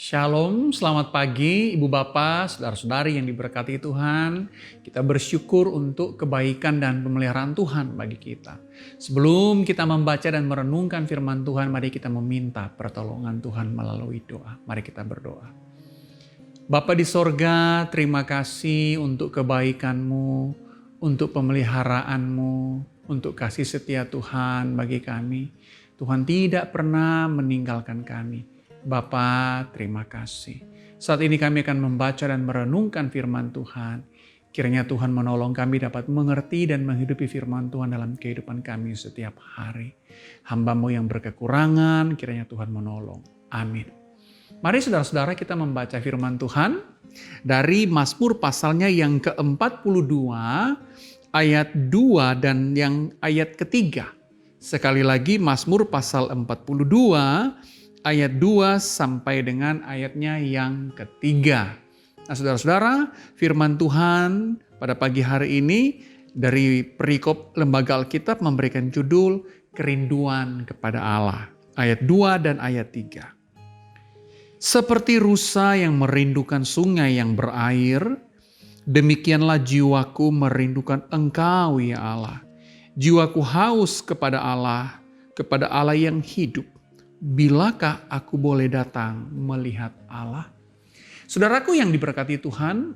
Shalom, selamat pagi Ibu Bapak, saudara-saudari yang diberkati Tuhan. Kita bersyukur untuk kebaikan dan pemeliharaan Tuhan bagi kita. Sebelum kita membaca dan merenungkan firman Tuhan, mari kita meminta pertolongan Tuhan melalui doa. Mari kita berdoa. Bapa di sorga, terima kasih untuk kebaikan-Mu, untuk pemeliharaan-Mu, untuk kasih setia Tuhan bagi kami. Tuhan tidak pernah meninggalkan kami. Bapa, terima kasih. Saat ini kami akan membaca dan merenungkan firman Tuhan. Kiranya Tuhan menolong kami dapat mengerti dan menghidupi firman Tuhan dalam kehidupan kami setiap hari. Hamba-Mu yang berkekurangan, kiranya Tuhan menolong. Amin. Mari saudara-saudara kita membaca firman Tuhan dari Mazmur pasalnya yang ke-42 ayat 2 dan yang ayat ketiga. Sekali lagi Mazmur pasal 42 ayat 2 sampai dengan ayatnya yang ketiga. Nah saudara-saudara, firman Tuhan pada pagi hari ini dari perikop Lembaga Alkitab memberikan judul Kerinduan kepada Allah. Ayat 2 dan ayat 3. Seperti rusa yang merindukan sungai yang berair, demikianlah jiwaku merindukan Engkau ya Allah. Jiwaku haus kepada Allah yang hidup. Bilakah aku boleh datang melihat Allah? Saudaraku yang diberkati Tuhan,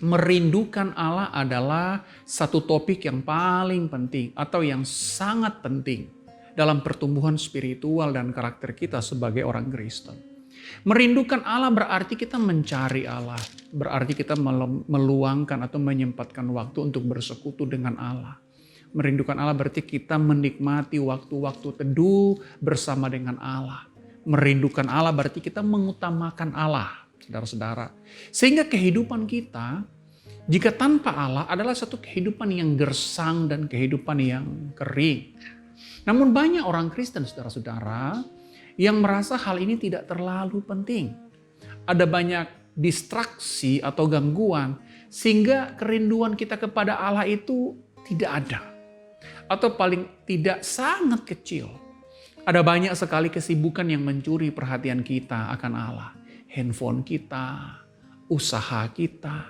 merindukan Allah adalah satu topik yang paling penting atau yang sangat penting dalam pertumbuhan spiritual dan karakter kita sebagai orang Kristen. Merindukan Allah berarti kita mencari Allah, berarti kita meluangkan atau menyempatkan waktu untuk bersekutu dengan Allah. Merindukan Allah berarti kita menikmati waktu-waktu teduh bersama dengan Allah. Merindukan Allah berarti kita mengutamakan Allah, saudara-saudara. Sehingga kehidupan kita, jika tanpa Allah adalah satu kehidupan yang gersang dan kehidupan yang kering. Namun banyak orang Kristen, saudara-saudara, yang merasa hal ini tidak terlalu penting. Ada banyak distraksi atau gangguan, sehingga kerinduan kita kepada Allah itu tidak ada. Atau paling tidak sangat kecil. Ada banyak sekali kesibukan yang mencuri perhatian kita akan Allah. Handphone kita, usaha kita,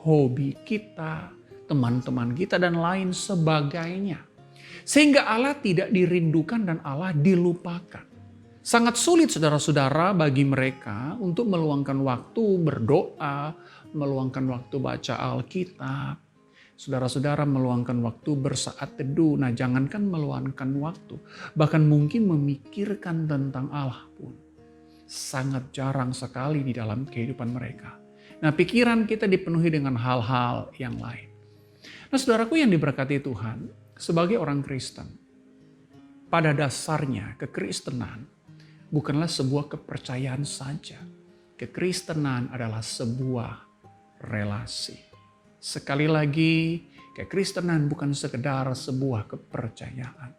hobi kita, teman-teman kita dan lain sebagainya. Sehingga Allah tidak dirindukan dan Allah dilupakan. Sangat sulit saudara-saudara bagi mereka untuk meluangkan waktu berdoa, meluangkan waktu baca Alkitab. Saudara-saudara meluangkan waktu bersaat teduh. Nah jangankan meluangkan waktu, bahkan mungkin memikirkan tentang Allah pun sangat jarang sekali di dalam kehidupan mereka. Nah pikiran kita dipenuhi dengan hal-hal yang lain. Nah saudaraku yang diberkati Tuhan, sebagai orang Kristen, pada dasarnya kekristenan bukanlah sebuah kepercayaan saja. Kekristenan adalah sebuah relasi. Sekali lagi, kekristenan bukan sekedar sebuah kepercayaan.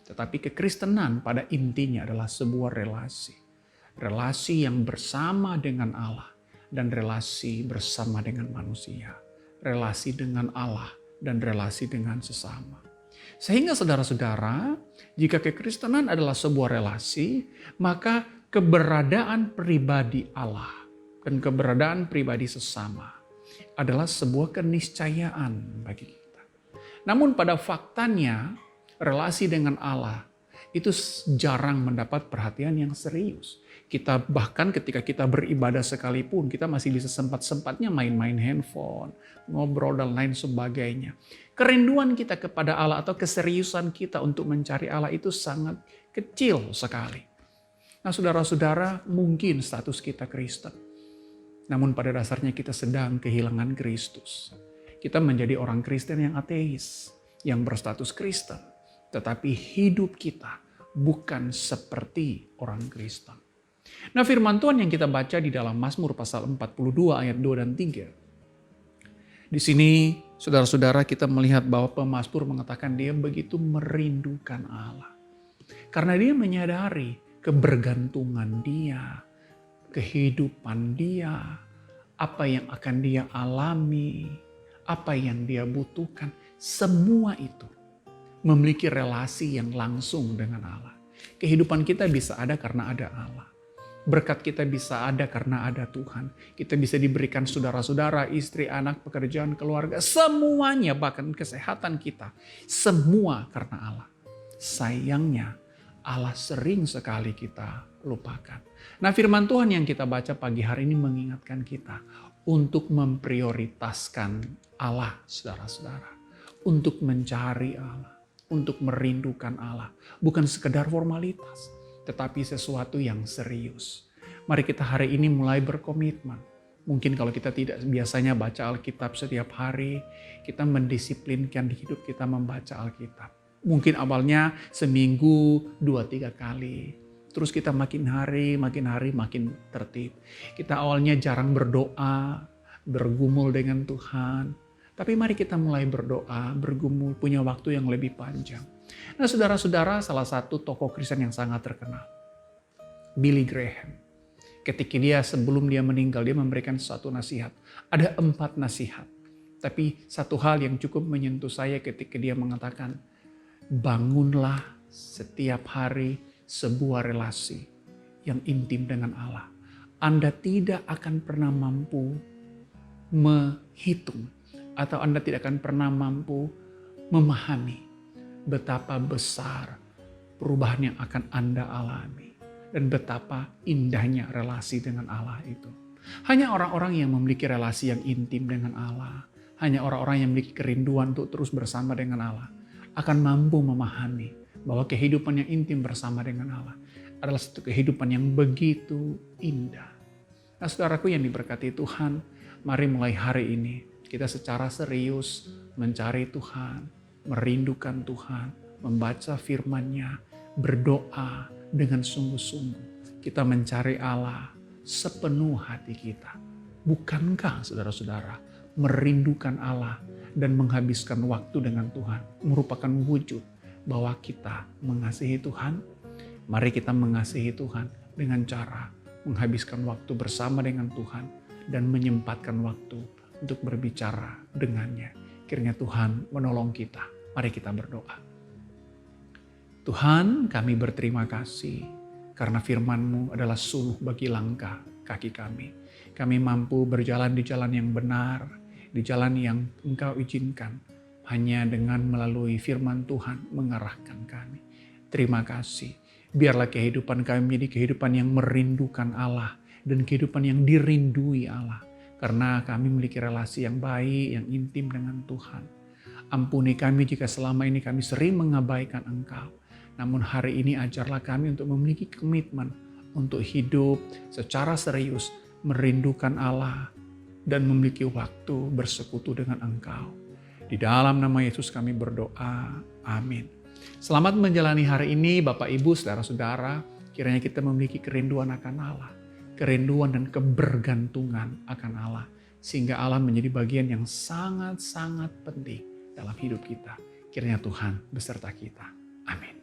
Tetapi kekristenan pada intinya adalah sebuah relasi. Relasi yang bersama dengan Allah dan relasi bersama dengan manusia. Relasi dengan Allah dan relasi dengan sesama. Sehingga saudara-saudara, jika kekristenan adalah sebuah relasi, maka keberadaan pribadi Allah dan keberadaan pribadi sesama adalah sebuah keniscayaan bagi kita. Namun pada faktanya, relasi dengan Allah itu jarang mendapat perhatian yang serius. Kita bahkan ketika kita beribadah sekalipun, kita masih bisa sempat-sempatnya main-main handphone, ngobrol dan lain sebagainya. Kerinduan kita kepada Allah atau keseriusan kita untuk mencari Allah itu sangat kecil sekali. Nah saudara-saudara, mungkin status kita Kristen. Namun pada dasarnya kita sedang kehilangan Kristus. Kita menjadi orang Kristen yang ateis, yang berstatus Kristen. Tetapi hidup kita bukan seperti orang Kristen. Nah firman Tuhan yang kita baca di dalam Mazmur pasal 42 ayat 2 dan 3. Di sini saudara-saudara kita melihat bahwa pemazmur mengatakan dia begitu merindukan Allah. Karena dia menyadari kebergantungan dia, kehidupan dia, apa yang akan dia alami, apa yang dia butuhkan, semua itu memiliki relasi yang langsung dengan Allah. Kehidupan kita bisa ada karena ada Allah. Berkat kita bisa ada karena ada Tuhan. Kita bisa diberikan saudara-saudara, istri, anak, pekerjaan, keluarga. Semuanya, bahkan kesehatan kita. Semua karena Allah. Sayangnya Allah sering sekali kita lupakan. Nah, firman Tuhan yang kita baca pagi hari ini mengingatkan kita untuk memprioritaskan Allah, saudara-saudara. Untuk mencari Allah. Untuk merindukan Allah. Bukan sekedar formalitas, tetapi sesuatu yang serius. Mari kita hari ini mulai berkomitmen. Mungkin kalau kita tidak biasanya baca Alkitab setiap hari, kita mendisiplinkan di hidup kita membaca Alkitab. Mungkin awalnya seminggu 2-3 kali. Terus kita makin hari makin tertib. Kita awalnya jarang berdoa, bergumul dengan Tuhan. Tapi mari kita mulai berdoa, bergumul, punya waktu yang lebih panjang. Nah, saudara-saudara, salah satu tokoh Kristen yang sangat terkenal, Billy Graham. Ketika sebelum dia meninggal, dia memberikan satu nasihat. Ada 4 nasihat. Tapi satu hal yang cukup menyentuh saya ketika dia mengatakan, bangunlah setiap hari sebuah relasi yang intim dengan Allah. Anda tidak akan pernah mampu menghitung atau Anda tidak akan pernah mampu memahami betapa besar perubahan yang akan Anda alami dan betapa indahnya relasi dengan Allah itu. Hanya orang-orang yang memiliki relasi yang intim dengan Allah, hanya orang-orang yang memiliki kerinduan untuk terus bersama dengan Allah akan mampu memahami bahwa kehidupan yang intim bersama dengan Allah adalah satu kehidupan yang begitu indah. Nah, saudaraku yang diberkati Tuhan, mari mulai hari ini kita secara serius mencari Tuhan, merindukan Tuhan, membaca firman-Nya, berdoa dengan sungguh-sungguh. Kita mencari Allah sepenuh hati kita. Bukankah saudara-saudara, merindukan Allah dan menghabiskan waktu dengan Tuhan merupakan wujud bahwa kita mengasihi Tuhan? Mari kita mengasihi Tuhan dengan cara menghabiskan waktu bersama dengan Tuhan dan menyempatkan waktu untuk berbicara dengannya. Kiranya Tuhan menolong kita. Mari kita berdoa. Tuhan, kami berterima kasih karena firman-Mu adalah suluh bagi langkah kaki kami. Kami mampu berjalan di jalan yang benar, di jalan yang Engkau izinkan, hanya dengan melalui firman Tuhan mengarahkan kami. Terima kasih. Biarlah kehidupan kami menjadi kehidupan yang merindukan Allah dan kehidupan yang dirindui Allah. Karena kami memiliki relasi yang baik, yang intim dengan Tuhan. Ampuni kami jika selama ini kami sering mengabaikan Engkau. Namun hari ini ajarlah kami untuk memiliki komitmen untuk hidup secara serius, merindukan Allah, dan memiliki waktu bersekutu dengan Engkau. Di dalam nama Yesus kami berdoa. Amin. Selamat menjalani hari ini Bapak Ibu, saudara-saudara. Kiranya kita memiliki kerinduan akan Allah. Kerinduan dan kebergantungan akan Allah. Sehingga Allah menjadi bagian yang sangat-sangat penting dalam hidup kita. Kiranya Tuhan beserta kita. Amin.